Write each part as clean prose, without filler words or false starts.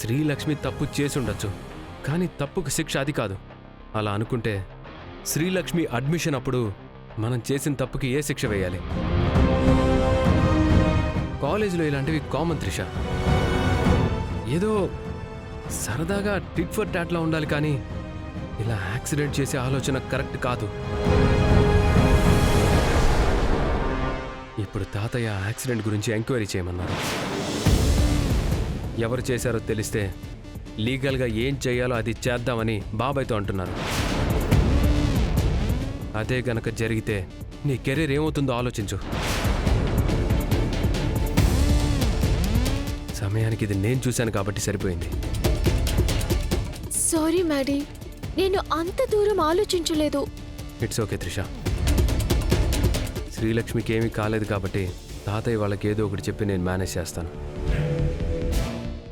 శ్రీలక్ష్మి తప్పు చేసుండొచ్చు, కానీ తప్పుకు శిక్ష అది కాదు. అలా అనుకుంటే శ్రీలక్ష్మి అడ్మిషన్ అప్పుడు మనం చేసిన తప్పుకి ఏ శిక్ష వేయాలి? కాలేజీలో ఇలాంటివి కామన్ త్రిష. ఏదో సరదాగా టిట్ ఫర్ టాట్లా ఉండాలి, కానీ ఇలా యాక్సిడెంట్ చేసే ఆలోచన కరెక్ట్ కాదు. ఇప్పుడు తాతయ్య యాక్సిడెంట్ గురించి ఎంక్వైరీ చేయమన్నారు. ఎవరు చేశారో తెలిస్తే లీగల్గా ఏం చేయాలో అది చేద్దామని బాబాయ్తో అంటున్నారు. అదే గనక జరిగితే నీ కెరీర్ ఏమవుతుందో ఆలోచించు. సమయానికి ఇది నేను చూశాను కాబట్టి సరిపోయింది. సారీ మ్యాడీ, నేను అంత దూరం ఆలోచించలేదు. It's okay Trisha. శ్రీలక్ష్మికి ఏమీ కాలేదు కాబట్టి తాతయ్య వాళ్ళకి ఏదో ఒకటి చెప్పి నేను మేనేజ్ చేస్తాను.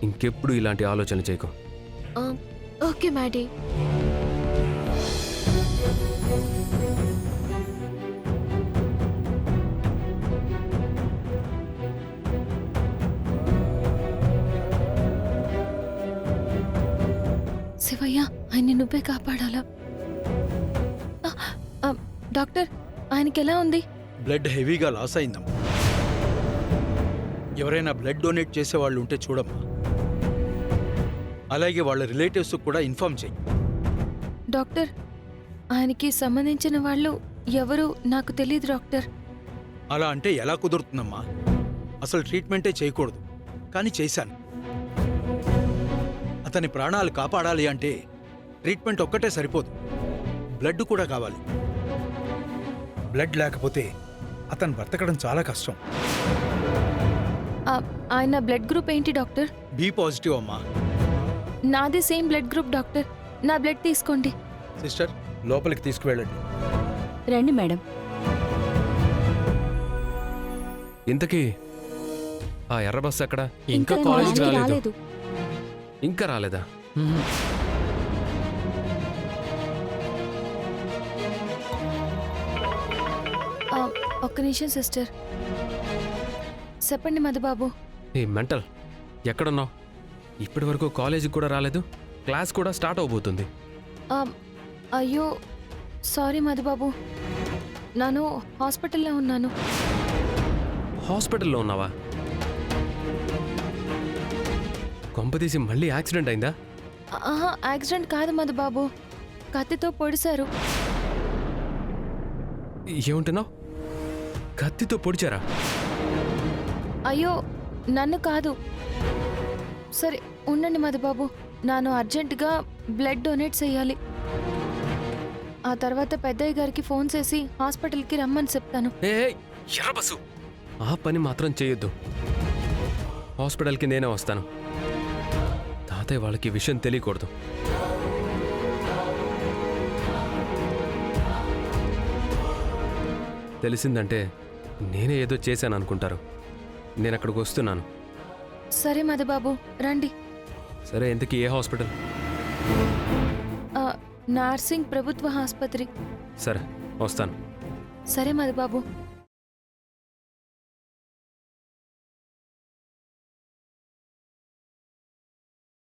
ఇంకెప్పుడు ఇలాంటి ఆలోచనలు చేయకు. Okay Maddy. శివయ్య, ఆయన్ని నువ్వే కాపాడాలా? డాక్టర్, ఆయనకి ఎలా ఉంది? బ్లడ్ హెవీగా లాస్ అయిందమ్మా. ఎవరైనా బ్లడ్ డొనేట్ చేసేవాళ్ళు ఉంటే చూడమ్మా. అలాగే వాళ్ళ రిలేటివ్స్ కూడా ఇన్ఫార్మ్ చెయ్యి. డాక్టర్, ఆయనకి సంబంధించిన వాళ్ళు ఎవరు నాకు తెలియదు డాక్టర్. అలా అంటే ఎలా కుదురుతుందమ్మా? అసలు ట్రీట్మెంటే చేయకూడదు, కానీ చేశాను. అతని ప్రాణాలు కాపాడాలి అంటే ట్రీట్మెంట్ ఒక్కటే సరిపోదు, బ్లడ్ కూడా కావాలి. బ్లడ్ లేకపోతే అతను బ్రతకడం చాలా కష్టం. ఆయన బ్లడ్ గ్రూప్ ఏంటి డాక్టర్? బి పాజిటివ్ అమ్మా. నాది సేమ్ బ్లడ్ గ్రూప్ డాక్టర్. నా బ్లడ్ తీసుకోండి. సిస్టర్, లోపలికి తీసుకువెళ్ళండి. రండి మేడం. ఇంతకీ ఆ ఎర్ర బస్సు ఎక్కడ? ఇంకా కాలేజ్ రాలేదు. ఇంకా రాలేదా? ఒక్క నిమిషం సిస్టర్. చెప్పండి మధుబాబు. ఈ మెంటల్ ఎక్కడున్నావు? ఇప్పటి వరకు కాలేజీకి కూడా రాలేదు, క్లాస్ కూడా స్టార్ట్ అవబోతుంది. అయ్యో సారీ మధుబాబు, నేను హాస్పిటల్లో ఉన్నాను. హాస్పిటల్లో ఉన్నావా? కొంపదీసి మళ్ళీ యాక్సిడెంట్ అయిందా? యాక్సిడెంట్ కాదు మధుబాబు, కత్తితో పొడిశారు. ఏముంటున్నావు? కత్తితో పొడిచారా? అయ్యో నన్ను కాదు. సరే ఉండండి మధుబాబు, నేను అర్జెంటుగా బ్లడ్ డొనేట్ చేయాలి. ఆ తర్వాత పెద్దయ్య గారికి ఫోన్ చేసి హాస్పిటల్కి రమ్మని చెప్తాను. ఎర్ర బస్సు, ఆ పని మాత్రం చేయొద్దు. హాస్పిటల్కి నేనే వస్తాను. తాతయ్య వాళ్ళకి విషయం తెలియకూడదు. తెలిసిందంటే నేనే ఏదో చేశాను అనుకుంటారు. నేను అక్కడికి వస్తున్నాను. సరే మధుబాబు రండి. సరే, ఇంతకీ ఏ హాస్పిటల్? నార్సింగ్ ప్రభుత్వ ఆసుపత్రి. సరే వస్తాను. సరే మధుబాబు.